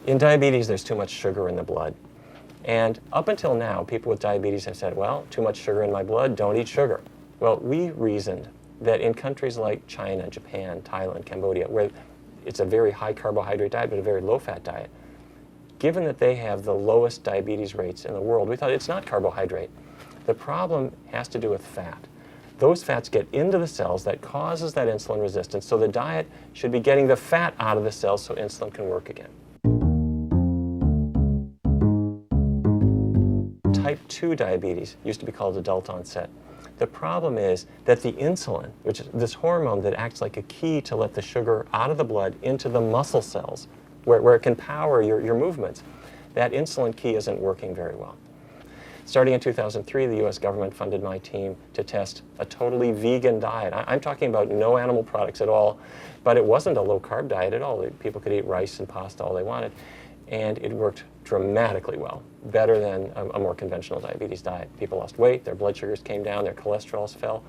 In diabetes, there's too much sugar in the blood. And up until now, people with diabetes have said, well, too much sugar in my blood, don't eat sugar. Well, we reasoned that in countries like China, Japan, Thailand, Cambodia, where it's a very high carbohydrate diet but a very low fat diet, given that they have the lowest diabetes rates in the world, we thought it's not carbohydrate. The problem has to do with fat. Those fats get into the cells, that causes that insulin resistance, so the diet should be getting the fat out of the cells so insulin can work again. Type 2 diabetes used to be called adult onset. The problem is that the insulin, which is this hormone that acts like a key to let the sugar out of the blood into the muscle cells, where it can power your movements, that insulin key isn't working very well. Starting in 2003, the US government funded my team to test a totally vegan diet. I'm talking about no animal products at all, but it wasn't a low-carb diet at all. People could eat rice and pasta all they wanted, and it worked dramatically well, better than a more conventional diabetes diet. People lost weight, their blood sugars came down, their cholesterols fell,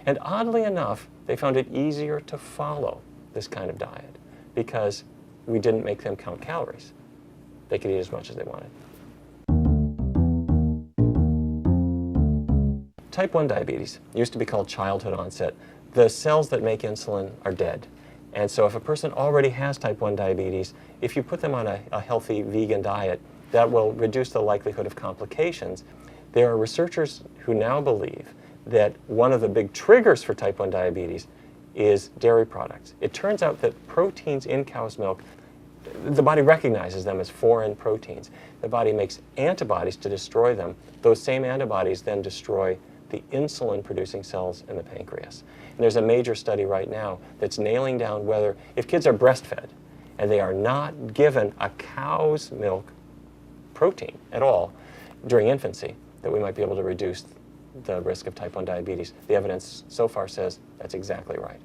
and oddly enough, they found it easier to follow this kind of diet because we didn't make them count calories. They could eat as much as they wanted. Type 1 diabetes used to be called childhood onset. The cells that make insulin are dead. And so if a person already has type 1 diabetes, if you put them on a healthy vegan diet, that will reduce the likelihood of complications. There are researchers who now believe that one of the big triggers for type 1 diabetes is dairy products. It turns out that proteins in cow's milk, the body recognizes them as foreign proteins. The body makes antibodies to destroy them. Those same antibodies then destroy the insulin-producing cells in the pancreas. And there's a major study right now that's nailing down whether, if kids are breastfed and they are not given a cow's milk protein at all during infancy, that we might be able to reduce the risk of type 1 diabetes. The evidence so far says that's exactly right.